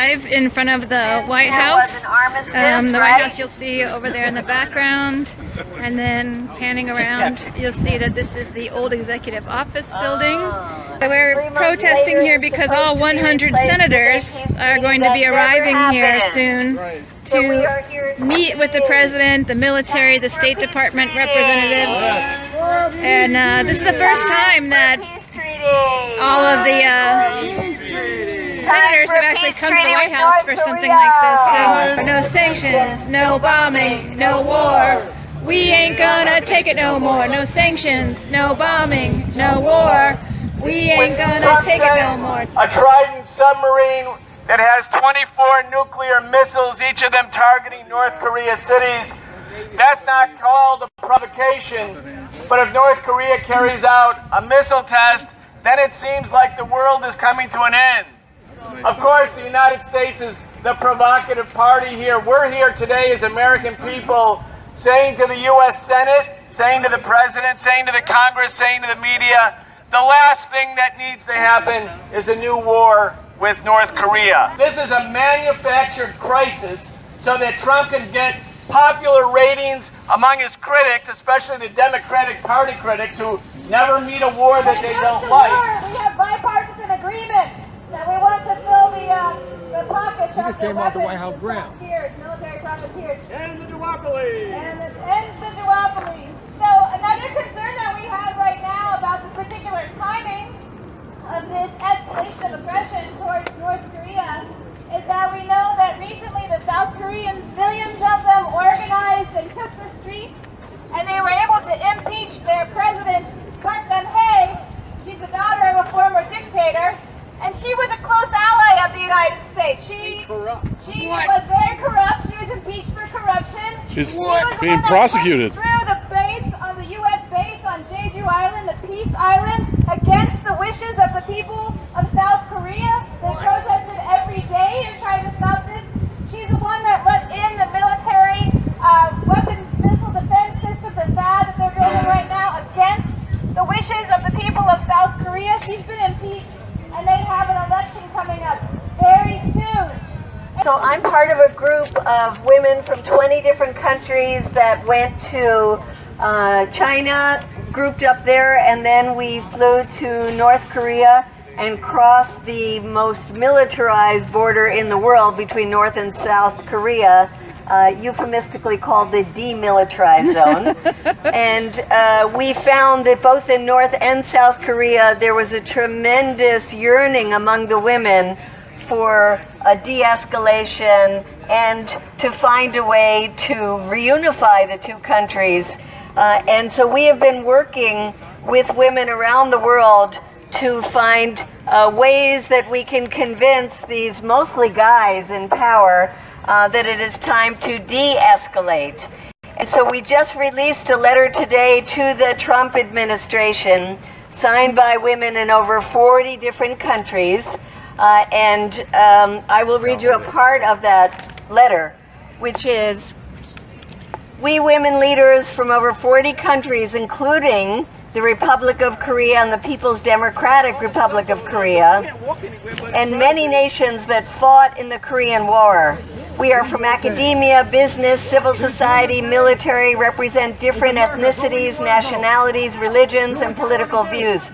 live in front of the White House. The White House you'll see over there in the background, and then panning around you'll see that this is the old executive office building. We're protesting here because all 100 senators are going to be arriving here soon to meet with the president, the military, the State Department representatives. And this is the first time that all of the senators have actually come to the White House for something like this. So, no sanctions, no bombing, no war. We ain't gonna take it no more. No sanctions, no bombing, no war. We ain't gonna take it no more. A Trident submarine that has 24 nuclear missiles, each of them targeting North Korea cities. That's not called a provocation. But if North Korea carries out a missile test, then it seems like the world is coming to an end. Of course, the United States is the provocative party here. We're here today as American people saying to the U.S. Senate, saying to the President, saying to the Congress, saying to the media, the last thing that needs to happen is a new war with North Korea. This is a manufactured crisis so that Trump can get popular ratings among his critics, especially the Democratic Party critics who never meet a war that they don't like. We have bipartisan agreement that we want to fill the pockets of the came off the White House ground. Military profiteers. End the duopoly! And end the duopoly. So another concern that we have right now about the particular timing of this escalation of aggression towards North Korea is that we know that recently the South Koreans, millions of them, organized and took the streets, and they were able to impeach their president, Park Geun-hye. She's the daughter of a former dictator, and she was a close ally of the United States. She was very corrupt. She was impeached for corruption. She's being prosecuted. Through the base, on the U.S. base on Jeju Island, the Peace Island, against the wishes of the people of South Korea. They protested every day in trying to stop this. She's the one that let in the military weapons, missile defense system, the THAAD that they're building right now, against the wishes of the people of South Korea. She's been impeached, and they have an election coming up very soon. So I'm part of a group of women from 20 different countries that went to China, grouped up there, and then we flew to North Korea and crossed the most militarized border in the world between North and South Korea, euphemistically called the demilitarized zone. And we found that both in North and South Korea there was a tremendous yearning among the women for a de-escalation and to find a way to reunify the two countries. And so we have been working with women around the world to find ways that we can convince these mostly guys in power that it is time to de-escalate. And so we just released a letter today to the Trump administration, signed by women in over 40 different countries. I will read you a part of that letter, which is, we women leaders from over 40 countries, including the Republic of Korea and the People's Democratic Republic of Korea, and many nations that fought in the Korean War. We are from academia, business, civil society, military, represent different ethnicities, nationalities, religions, and political views.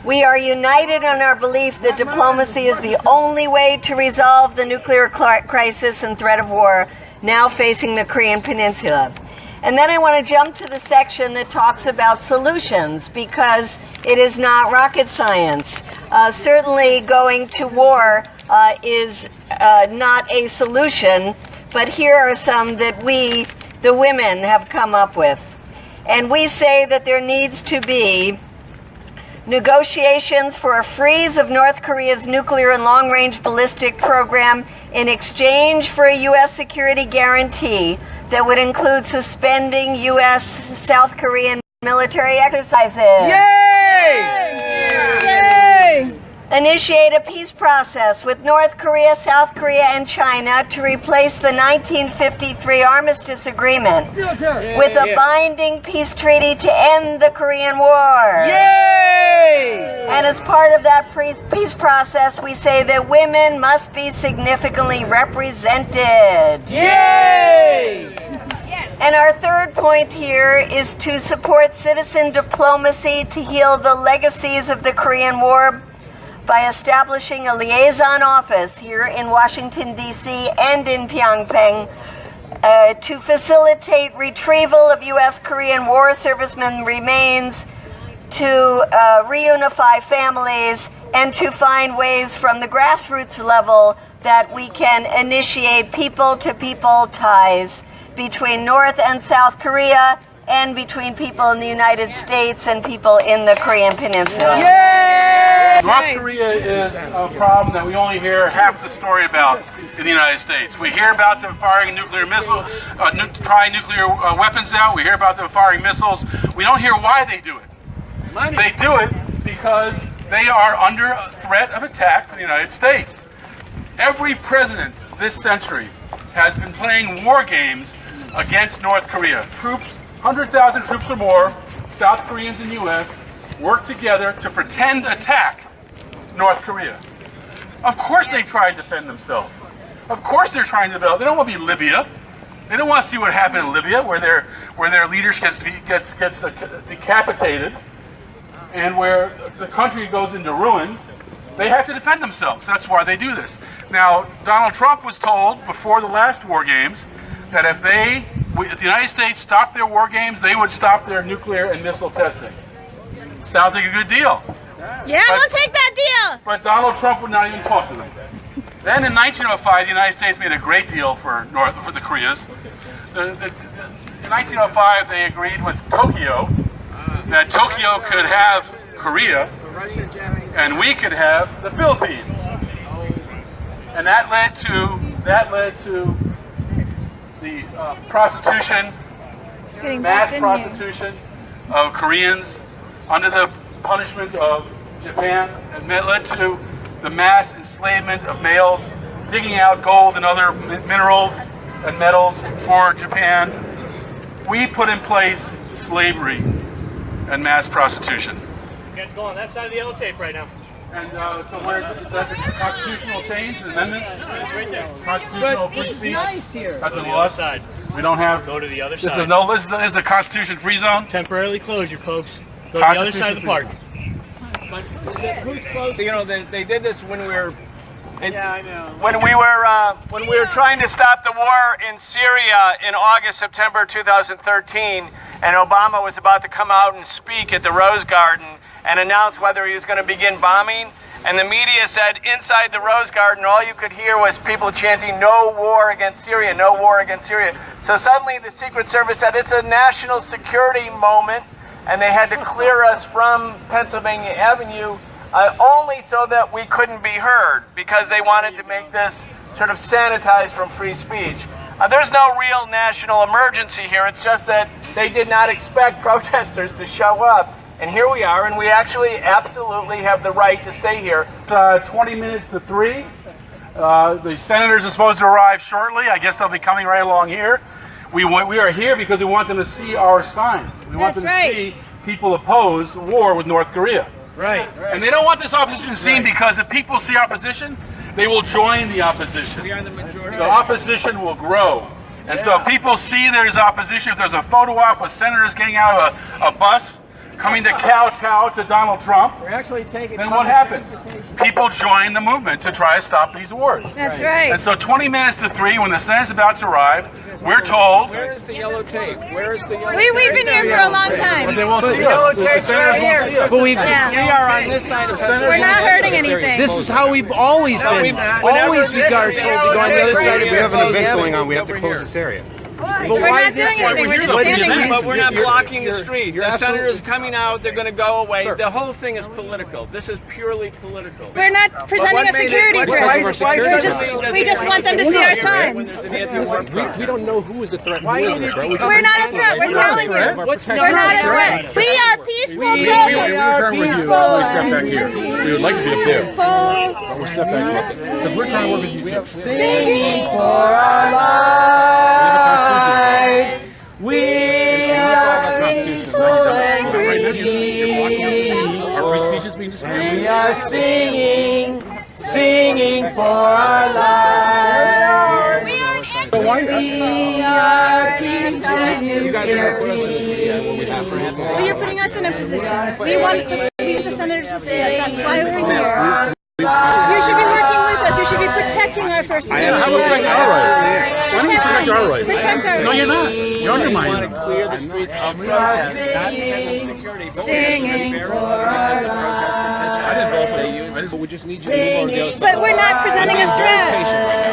We are united in our belief that diplomacy is the only way to resolve the nuclear crisis and threat of war now facing the Korean Peninsula. And then I want to jump to the section that talks about solutions, because it is not rocket science. Certainly going to war is not a solution, but here are some that we, the women, have come up with. And we say that there needs to be negotiations for a freeze of North Korea's nuclear and long-range ballistic program in exchange for a U.S. security guarantee that would include suspending U.S.-South Korean military exercises. Yay! Yay! initiate a peace process with North Korea, South Korea, and China to replace the 1953 Armistice Agreement with a binding peace treaty to end the Korean War. Yay! And as part of that peace process, we say that women must be significantly represented. Yay! And our third point here is to support citizen diplomacy to heal the legacies of the Korean War by establishing a liaison office here in Washington, D.C. and in Pyongyang to facilitate retrieval of U.S.-Korean war servicemen remains, to reunify families, and to find ways from the grassroots level that we can initiate people-to-people ties between North and South Korea and between people in the United States and people in the Korean Peninsula. Yay! North Korea is a problem that we only hear half the story about in the United States. We hear about them firing nuclear missiles, trying nuclear weapons out. We hear about them firing missiles. We don't hear why they do it. They do it because they are under a threat of attack from the United States. Every president this century has been playing war games against North Korea. Troops, 100,000 troops or more, South Koreans and U.S., work together to pretend attack North Korea. Of course they try to defend themselves. Of course they're trying to develop. They don't want to be Libya. They don't want to see what happened in Libya, where their leader gets decapitated and where the country goes into ruins. They have to defend themselves. That's why they do this. Now, Donald Trump was told before the last war games that if the United States stopped their war games, they would stop their nuclear and missile testing. Sounds like a good deal. Yeah, we'll take that deal. But Donald Trump would not even talk to them. Then in 1905, the United States made a great deal for the Koreas. In 1905, they agreed with Tokyo that Tokyo could have Korea and we could have the Philippines. And that led to the prostitution, mass prostitution of Koreans under the punishment of Japan, and that led to the mass enslavement of males, digging out gold and other minerals and metals for Japan. We put in place slavery and mass prostitution. You guys go on that side of the yellow tape right now. And so where's that the constitutional change, the amendment? It's right there. Constitutional free This is speech? nice here. That's Go to the the law other side. We don't have. Go to the other This side. is a constitution-free zone. Temporarily close you folks. Go to the other side of the park. Who's close? You know, they did this when we were. Yeah, I know. When we were trying to stop the war in Syria in August, September 2013, and Obama was about to come out and speak at the Rose Garden and announce whether he was going to begin bombing, and the media said inside the Rose Garden all you could hear was people chanting "No war against Syria, no war against Syria." So suddenly the Secret Service said it's a national security moment, and they had to clear us from Pennsylvania Avenue only so that we couldn't be heard, because they wanted to make this sort of sanitized from free speech. There's no real national emergency here. It's just that they did not expect protesters to show up. And here we are, and we actually absolutely have the right to stay here. 20 minutes to 3. The senators are supposed to arrive shortly. I guess they'll be coming right along here. We are here because we want them to see our signs. We want them to see people oppose war with North Korea. Right. And they don't want this opposition seen because if people see opposition, they will join the opposition. We are the majority. The opposition will grow. And so if people see there's opposition, if there's a photo op with senators getting out of a bus, coming to kowtow to Donald Trump, We're actually taking. then what happens? People join the movement to try to stop these wars. That's right. And so 20 minutes to 3, when the Senate's about to arrive, we're told Where is the yellow tape? Where is the yellow We've been here for a long but time. they won't see us. The senators won't see us. But we Yeah. are on this side of We're not hurting anything. This is how we've always been. Always we are told to go on the other side. We have an event going on. We have to close this area. We're not doing anything. We're just standing here. But we're not blocking the street. The senators coming out, they're going to go away. The whole thing is political. This is purely political. We're not presenting a security threat. We just want them to see our signs. We don't know who is the threat. We're not a threat. We're telling you. We're not a threat. We are peaceful protesters. Step back here. We would like to be up there. But we'll step back here. Because we're trying to work with you too. Singing for our lives. We are peaceful and free. Our free speech is being discriminated. We are singing for our lives. We are peaceful and free. Well, you're putting us in a position. We want the senators to see us. That's why we're here. You should be working with us. You should be protecting our First Amendment. How about protecting our rights? Why don't you protect our rights? Protect our rights. No, you're not. You're undermining We them. want to clear the streets of protest, not because of security. But Singing because of protest I didn't vote for you. We just need you to move over the other side. But we're not presenting a threat.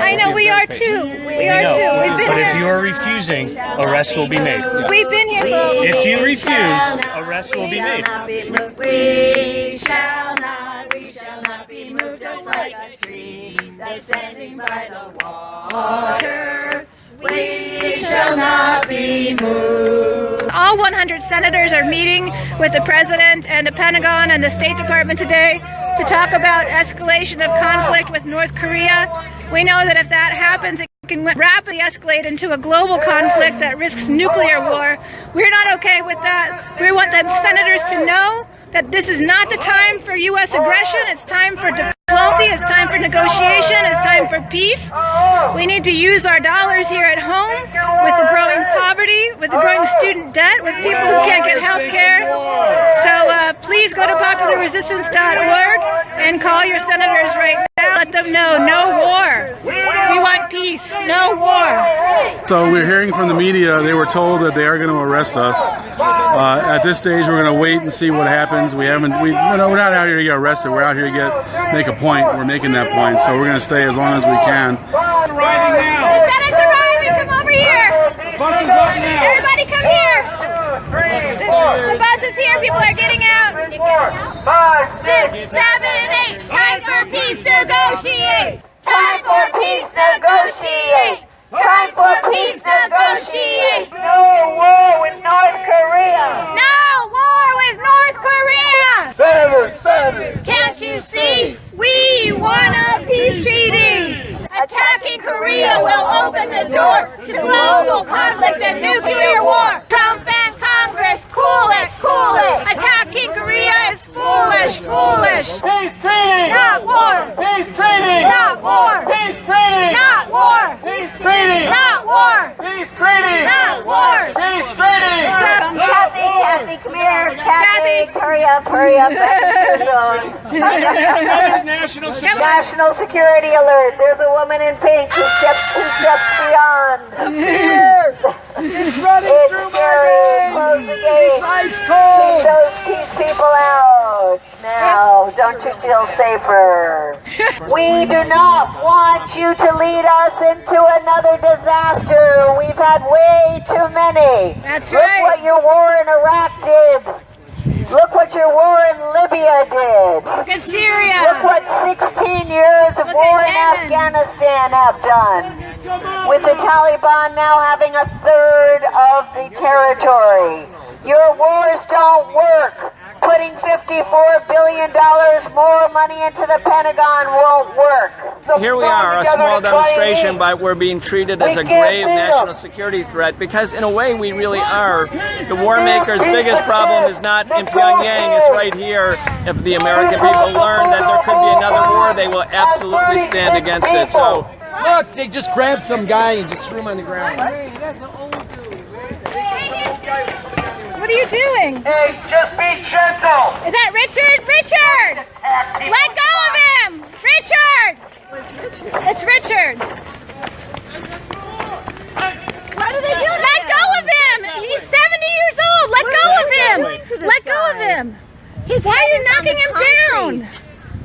I know we are too. We are too. We've been But if here. you are refusing, arrests will be made. We've been here for over. If you refuse, arrests will be made. We shall not be moved, just like a tree that's standing by the water. We shall not be moved. All 100 senators are meeting with the president and the Pentagon and the State Department today to talk about escalation of conflict with North Korea. We know that if that happens, it can rapidly escalate into a global conflict that risks nuclear war. We're not okay with that. We want the senators to know that this is not the time for U.S. aggression. It's time for diplomacy. It's time for negotiation. It's time for peace. We need to use our dollars here at home with the growing poverty, with the growing student debt, with people who can't get health care. So please go to popularresistance.org and call your senators right now. Let them know, no war. We want peace, no war. So we're hearing from the media, they were told that they are going to arrest us. At this stage, we're going to wait and see what happens. We're not out here to get arrested. We're out here to make a point. We're making that point. So we're going to stay as long as we can. The Senate's arriving, come over here. Everybody come here. The bus is here, people are getting out. 6, 7, 8, time for peace, negotiate. Time for peace, negotiate. Time for peace, negotiate. No war with North Korea. No war with North Korea. Senators, Can't you see? We want a peace treaty. Attacking Korea will open the door to global conflict and nuclear war. Trump and Congress, cool it, cool it. Attacking Korea is foolish, foolish. peace treaty, Not war. peace treaty, Not war. peace treaty, Not war. peace treaty, Not war. peace treaty, Not war. peace treaty. Kathy, come here. Kathy, hurry up. National National security alert. There's a woman in pink who steps 2 steps beyond. It's running through my veins. Close the gate. It's ice cold. Keep people out. Now, don't you feel safer? We do not want you to lead us into another disaster. We've had way too many. That's Look right. what your war in Iraq did. Look what your war in Libya did. Look at Syria. Look what 16 years of Look war at in Yemen. Afghanistan have done. With the Taliban now having 1/3 of the territory. Your wars don't work. Putting $54 billion more money into the Pentagon won't work. So Here we stand are, a together small to try and demonstration, eat. but we're being treated as a We can't grave do national it. security threat because in a way we really are. The war makers' biggest problem is not in Pyongyang, it's right here. If the American people learn that there could be another war, they will absolutely stand against it. So Look, they just grabbed some guy and just threw him on the ground. What are you doing? Hey, just be gentle. Is that Richard? Richard! Let go of him! Richard! It's Richard. Why do they do that? Let go of him! He's 70 years old! Let go of him! Let go of him! Why are you knocking him down?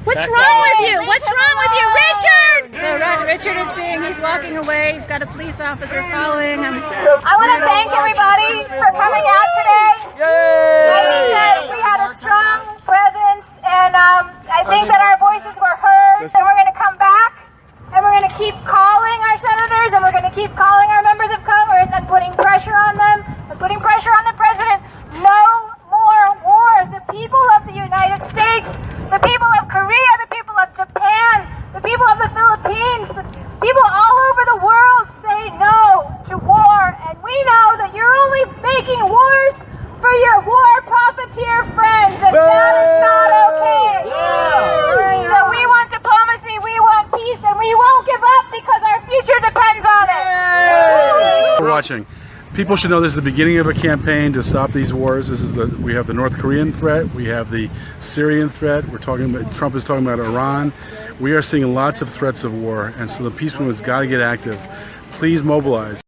What's wrong with you? What's wrong with you, Richard? So Richard is he's walking away. He's got a police officer following him. I want to thank everybody for coming out today. I think that we had a strong presence, and I think that our voices were heard, and we're going to come back, and we're going to keep calling our senators, and we're going to keep calling our members of Congress and putting pressure on them, and putting pressure on the president. No more wars. The people of the United States, the people of Korea, the people of Japan, the people of the Philippines, the people all over the world say no to war. And we know that you're only making wars for your war profiteer friends, and that is not okay. So we want diplomacy, we want peace, and we won't give up because our future depends on it. We're watching. People should know this is the beginning of a campaign to stop these wars. We have the North Korean threat, we have the Syrian threat. Trump is talking about Iran. We are seeing lots of threats of war, and so the peace movement has got to get active. Please mobilize.